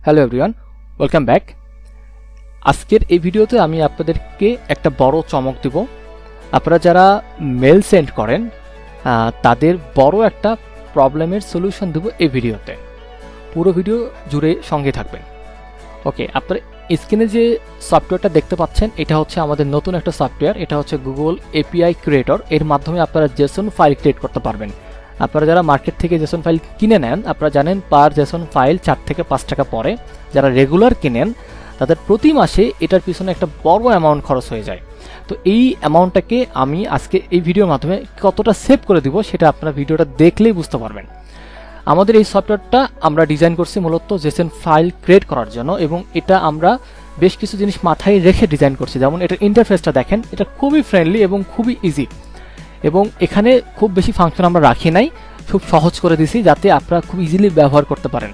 Hello everyone, welcome back. আজকের এই ভিডিওতে আমি আপনাদেরকে একটা বড় চমক দেব। আপনারা যারা মেল সেন্ড করেন তাদের বড় একটা প্রবলেমের সলিউশন দেব এই ভিডিওতে। পুরো ভিডিও জুড়ে সঙ্গে থাকবেন। ওকে, আপনারা স্ক্রিনে যে সফটওয়্যারটা দেখতে পাচ্ছেন এটা হচ্ছে আমাদের নতুন একটা সফটওয়্যার। এটা হচ্ছে গুগল এপিআই ক্রিয়েটর। এর মাধ্যমে আপনারা জেসন ফাইল ক্রিয়েট করতে পারবেন। আপনারা যারা মার্কেট থেকে জেসন ফাইল কিনে নেন, আপনারা জানেন পার জেসন ফাইল 4 থেকে 5 টাকা পড়ে। যারা রেগুলার কিনেন তাদের প্রতি মাসে এটার পিছনে একটা বড় অ্যামাউন্ট খরচ হয়ে যায়। তো এই অ্যামাউন্টটাকে আমি আজকে এই ভিডিওর মাধ্যমে কতটা সেভ করে দিব সেটা আপনারা ভিডিওটা দেখলেই বুঝতে পারবেন। আমাদের এই সফটওয়্যারটা আমরা ডিজাইন করছি মূলত জেসন ফাইল ক্রিয়েট করার জন্য, এবং এটা আমরা বেশ কিছু জিনিস মাথায় রেখে ডিজাইন করছি। যেমন এটার ইন্টারফেসটা দেখেন, এটা খুবই ফ্রেন্ডলি এবং খুবই ইজি, এবং এখানে খুব বেশি ফাংশন আমরা রাখি নাই, খুব সহজ করে দিছি যাতে আপনারা খুব ইজিলি ব্যবহার করতে পারেন।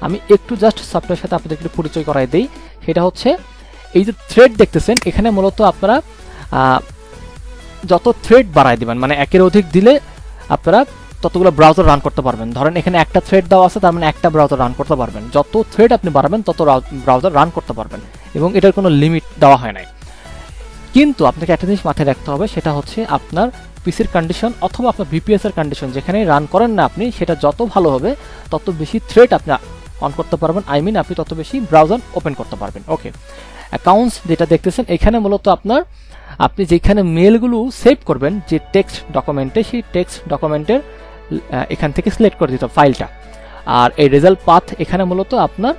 আমি একটু জাস্ট সফটওয়্যারের সাথে আপনাদের একটু পরিচয় করাই দেই। সেটা হচ্ছে এই যে থ্রেড দেখতেছেন, এখানে মূলত আপনারা যত থ্রেড বাড়ায় দিবেন, মানে একের অধিক দিলে আপনারা ততগুলো ব্রাউজার রান করতে পারবেন। ধরেন এখানে একটা থ্রেড দেওয়া আছে, তার মানে একটা ব্রাউজার রান করতে পারবেন। যত থ্রেড আপনি বাড়াবেন তত ব্রাউজার রান করতে পারবেন, এবং এটার কোনো লিমিট দেওয়া হয় নাই। কিন্তু আপনাকে একটা জিনিস মাথায় রাখতে হবে, সেটা হচ্ছে আপনার পিসির কন্ডিশন অথবা আপনার ভিপিএস এর কন্ডিশন, যেখানে রান করেন না আপনি, সেটা যত ভালো হবে তত বেশি থ্রেড আপনি অন করতে পারবেন। আপনি তত বেশি ব্রাউজার ওপেন করতে পারবেন। ওকে, অ্যাকাউন্টস যেটা দেখতেছেন এখানে মূলত আপনি যেখানে মেলগুলো সেভ করবেন যে টেক্সট ডকুমেন্টে, সেই টেক্সট ডকুমেন্টের এখান থেকে সিলেক্ট করে দিতে ফাইলটা। আর এই রেজাল্ট পাথ এখানে মূলত আপনার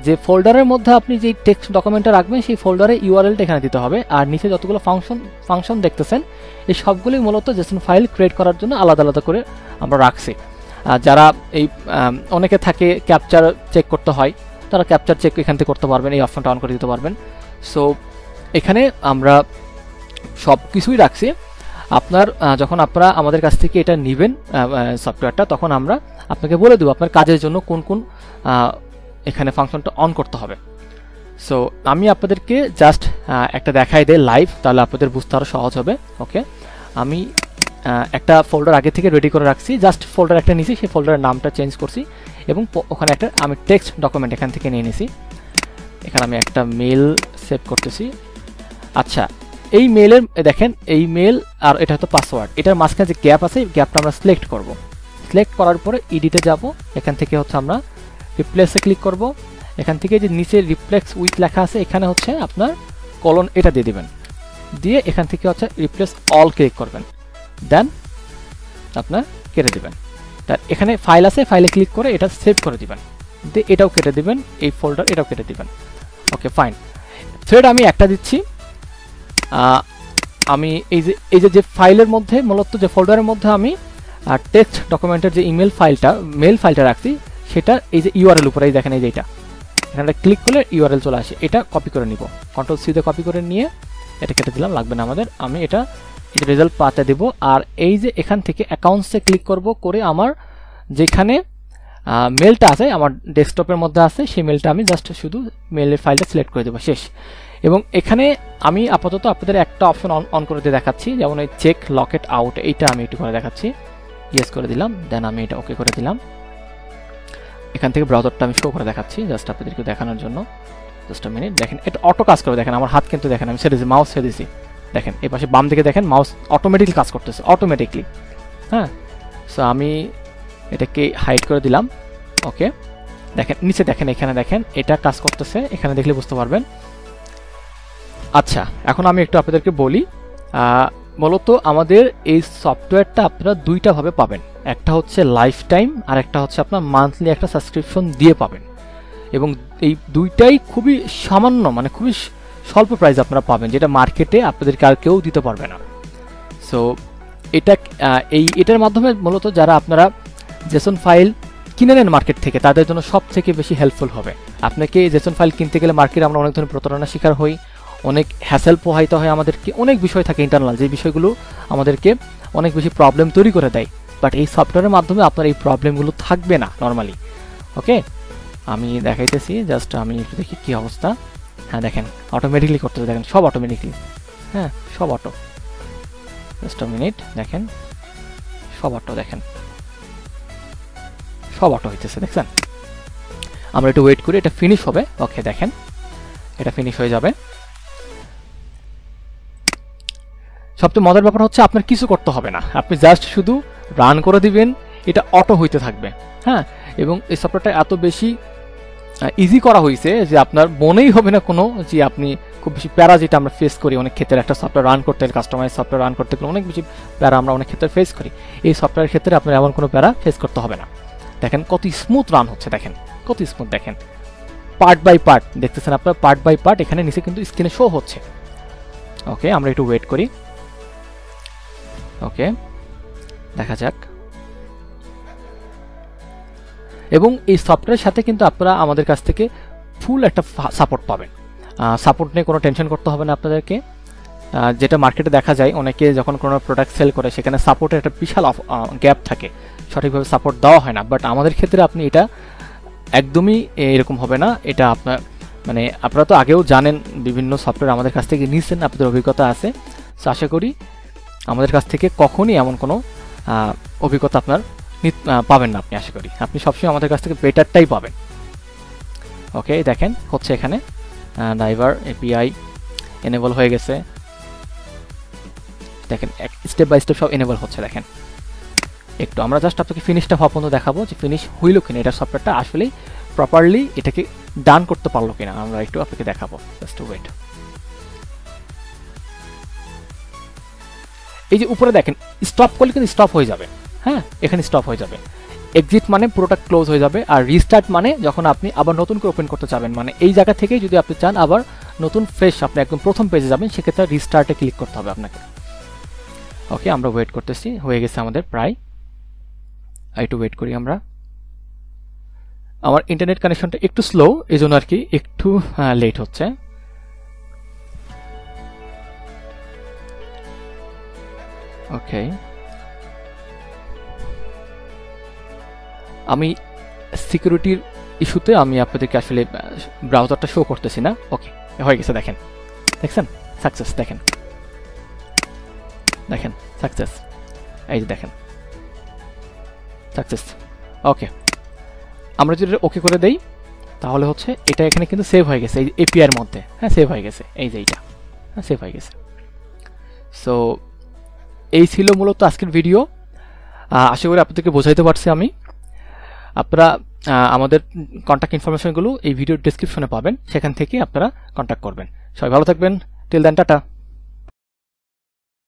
যে ফোল্ডারের মধ্যে আপনি যে টেক্সট ডকুমেন্টটা রাখবেন সেই ফোল্ডারে ইউআরএলটা এখানে দিতে হবে। আর নিচে যতগুলো ফাংশন দেখতেছেন এই সবগুলোই মূলত জেসন ফাইল ক্রিয়েট করার জন্য আলাদা আলাদা করে আমরা রাখছি। যারা এই অনেকে থাকে ক্যাপচার চেক করতে হয়, তারা ক্যাপচার চেক এখান থেকে করতে পারবেন, এই অপশনটা অন করে দিতে পারবেন। সো এখানে আমরা সব কিছুই রাখছি। যখন আপনারা আমাদের কাছ থেকে এটা নেবেন সফটওয়্যারটা, তখন আমরা আপনাকে বলে দেবো আপনার কাজের জন্য কোন কোন এখানে ফাংশনটা অন করতে হবে। সো আমি আপনাদেরকে জাস্ট একটা দেখাই দেই লাইভ, তাহলে আপনাদের বুঝতে আরও সহজ হবে। ওকে, আমি একটা ফোল্ডার আগে থেকে রেডি করে রাখছি, জাস্ট ফোল্ডার একটা নিয়েছি, সেই ফোল্ডারের নামটা চেঞ্জ করছি, এবং ওখানে একটা আমি টেক্সট ডকুমেন্ট এখান থেকে নিয়ে নিয়েছি। এখানে আমি একটা মেল সেভ করতেছি। আচ্ছা, এই মেলের দেখেন, এই মেল আর এটা হয়তো পাসওয়ার্ড, এটার মাঝখানে যে গ্যাপ আছে, গ্যাপটা আমরা সিলেক্ট করব। সিলেক্ট করার পরে এডিটে যাব, এখান থেকে হচ্ছে আমরা রিপ্লেসে ক্লিক করব। এখান থেকে যে নিচে রিপ্লেস উইথ লেখা আছে, এখানে হচ্ছে আপনার কলন এটা দিয়ে দিবেন, দিয়ে এখান থেকে হচ্ছে রিপ্লেস অল ক্লিক করবেন, দেন আপনার কেটে দিবেন। তার এখানে ফাইল আছে, ফাইলে ক্লিক করে এটা সেভ করে দিবেন, দিয়ে এটাও কেটে দিবেন, এই ফোল্ডার এটাও কেটে দিবেন। ওকে, ফাইন। থ্রেড আমি একটা দিচ্ছি। আমি এই যে ফাইলের মধ্যে মূলত যে ফোল্ডারের মধ্যে আমি টেক্সট ডকুমেন্টের যে মেল ফাইলটা রাখছি, সেটা এই যে ইউআরএল উপরে দেখেন, এই যে এটা এখানে ক্লিক করলে ইউআরএল চলে আসে, এটা কপি করে নিব। কন্ট্রোল সি দিয়ে কপি করে নিয়ে এটা কেটে দিলাম, লাগবে না আমাদের। আমি এটা রেজাল্ট পাতে দেব। আর এই যে এখান থেকে অ্যাকাউন্টসে ক্লিক করব, করে আমার যেখানে মেলটা আছে আমার ডেস্কটপের মধ্যে আছে, সেই মেলটা আমি জাস্ট শুধু মেলের ফাইলটা সিলেক্ট করে দেবো, শেষ। এবং এখানে আমি আপাতত আপনাদের একটা অপশন অন করে দিয়ে দেখাচ্ছি, যেমন এই চেক লকেট আউট, এইটা আমি একটু করে দেখাচ্ছি। ইয়েস করে দিলাম, দেন আমি এটা ওকে করে দিলাম। এখান থেকে ব্রাউজারটা আমি শো করে দেখাচ্ছি জাস্ট আপনাদেরকে দেখানোর জন্য। জাস্ট মিনিট, দেখেন এটা অটো কাজ করে। দেখেন আমার হাত কিন্তু দেখেন আমি ছেড়ে দিয়েছি, মাউস ছেড়ে দিয়েছি, দেখেন এই পাশে বাম দিকে দেখেন মাউস অটোমেটিকলি কাজ করতেছে, অটোমেটিকলি। হ্যাঁ, সো আমি এটাকে হাইড করে দিলাম। ওকে, দেখেন নিচে দেখেন, এখানে দেখেন এটা কাজ করতেছে, এখানে দেখলে বুঝতে পারবেন। আচ্ছা, এখন আমি একটু আপনাদেরকে বলি, মূলত আমাদের এই সফটওয়্যারটা আপনারা দুইটা ভাবে পাবেন। একটা হচ্ছে লাইফ টাইম, আর একটা হচ্ছে আপনার মান্থলি একটা সাবস্ক্রিপশন দিয়ে পাবেন। এবং এই দুইটাই খুবই সামান্য, মানে খুবই স্বল্প প্রাইস আপনারা পাবেন, যেটা মার্কেটে আপনাদেরকে আর কেউ দিতে পারবে না। সো এটার মাধ্যমে মূলত যারা আপনারা জেসন ফাইল কিনে নেন মার্কেট থেকে, তাদের জন্য সব থেকে বেশি হেল্পফুল হবে। আপনাকে জেসন ফাইল কিনতে গেলে মার্কেটে আমরা অনেক ধরনের প্রতারণার শিকার হই, অনেক হ্যাসেল পোহাইতে হয় আমাদেরকে, অনেক বিষয় থাকে ইন্টারনাল, যে বিষয়গুলো আমাদেরকে অনেক বেশি প্রবলেম তৈরি করে দেয়। বাট এই সফটওয়্যারের মাধ্যমে আপনার এই প্রবলেমগুলো থাকবে না নর্মালি। ওকে, আমি দেখাইতেছি, জাস্ট আমি একটু দেখি কী অবস্থা। হ্যাঁ, দেখেন অটোমেটিকলি করতেছে, দেখেন সব অটোমেটিকলি, হ্যাঁ সব অটো। জাস্ট মিনিট, দেখেন সব অটো, দেখেন সব অটো হইতেছে, দেখছেন। আমরা একটু ওয়েট করি, এটা ফিনিশ হবে। ওকে দেখেন এটা ফিনিশ হয়ে যাবে। সবচেয়ে মজার ব্যাপার হচ্ছে আপনার কিছু করতে হবে না, আপনি জাস্ট শুধু রান করে দিবেন, এটা অটো হইতে থাকবে। হ্যাঁ, এবং এই সফটওয়্যারটা এত বেশি ইজি করা হয়েছে যে আপনার মনেই হবে না কোনো যে আপনি খুব বেশি প্যারা, যেটা আমরা ফেস করি অনেক ক্ষেত্রে একটা সফটওয়্যার রান করতে, কাস্টমাইজ সফটওয়্যার রান করতে গেলে অনেক বেশি প্যারা আমরা অনেক ক্ষেত্রে ফেস করি। এই সফটওয়্যারের ক্ষেত্রে আপনার এমন কোনো প্যারা ফেস করতে হবে না। দেখেন কত স্মুথ রান হচ্ছে, দেখেন কত স্মুথ, দেখেন পার্ট বাই পার্ট দেখতেছেন আপনার, পার্ট বাই পার্ট এখানে নিচে কিন্তু স্ক্রিনে শো হচ্ছে। ওকে আমরা একটু ওয়েট করি। ওকে দেখা যাক। এবং এই সফটওয়্যারের সাথে কিন্তু আপনারা আমাদের কাছ থেকে ফুল একটা সাপোর্ট পাবেন। সাপোর্ট নিয়ে কোনো টেনশন করতে হবে না আপনাদেরকে। যেটা মার্কেটে দেখা যায়, অনেকে যখন কোনো প্রোডাক্ট সেল করে সেখানে সাপোর্টের একটা বিশাল গ্যাপ থাকে, সঠিকভাবে সাপোর্ট দেওয়া হয় না। বাট আমাদের ক্ষেত্রে আপনি এটা একদমই এরকম হবে না। এটা আপনার মানে আপনারা তো আগেও জানেন, বিভিন্ন সফটওয়্যার আমাদের কাছ থেকে নিয়েছেন, আপনাদের অভিজ্ঞতা আছে। সো আশা করি আমাদের কাছ থেকে কখনই এমন কোনো অভিজ্ঞতা আপনার পাবেন না। আপনি আশা করি আপনি সবসময় আমাদের কাছ থেকে বেটারটাই পাবেন। ওকে দেখেন হচ্ছে এখানে ড্রাইভার এপিআই এনেবল হয়ে গেছে, দেখেন স্টেপ বাই স্টেপ সব এনেবল হচ্ছে। দেখেন একটু আমরা জাস্ট আপনাকে ফিনিশটা হওয়া পর্যন্ত দেখাবো যে ফিনিশ হইল কিনা, এটা সফটওয়্যারটা আসলেই প্রপারলি এটাকে ডান করতে পারলো কিনা, আমরা একটু আপনাকে দেখাবো। Just wait. এই যে উপরে দেখেন স্টপ করলে কিন্তু স্টপ হয়ে যাবে। হ্যাঁ এখানে স্টপ হয়ে যাবে। এক্সিট মানে পুরোটা ক্লোজ হয়ে যাবে, আর রিস্টার্ট মানে যখন আপনি আবার নতুন করে ওপেন করতে চাবেন, মানে এই জায়গা থেকেই যদি আপনি চান আবার নতুন ফ্রেশ আপনি একদম প্রথম পেজে যাবেন, সেক্ষেত্রে রিস্টার্টে ক্লিক করতে হবে আপনাকে। ওকে আমরা ওয়েট করতেছি, হয়ে গেছে আমাদের প্রায়। একটু ওয়েট করি আমরা। আমার ইন্টারনেট কানেকশনটা একটু স্লো, এই জন্য আর কি একটু লেট হচ্ছে। ওকে আমি সিকিউরিটির ইস্যুতে আমি আপনাদেরকে আসলে ব্রাউজারটা শো করতেছি না। ওকে হয়ে গেছে, দেখেন দেখছেন সাকসেস, দেখেন দেখেন সাকসেস, এই যে দেখেন সাকসেস। ওকে আমরা যদি ওকে করে দেই তাহলে হচ্ছে এটা এখানে কিন্তু সেভ হয়ে গেছে এই এপিআই এর মধ্যে। হ্যাঁ সেভ হয়ে গেছে, এই যে এইটা হ্যাঁ সেভ হয়ে গেছে। সো এই ছিল মূলত আজকের ভিডিও। আশা করি আপনাদেরকে বোঝাইতে পারছি আমি। আপনারা আমাদের কন্ট্যাক্ট ইনফরমেশনগুলো এই ভিডিওর ডেসক্রিপশনে পাবেন, সেখান থেকে আপনারা কন্ট্যাক্ট করবেন। সবাই ভালো থাকবেন, টিল দেন টাটা।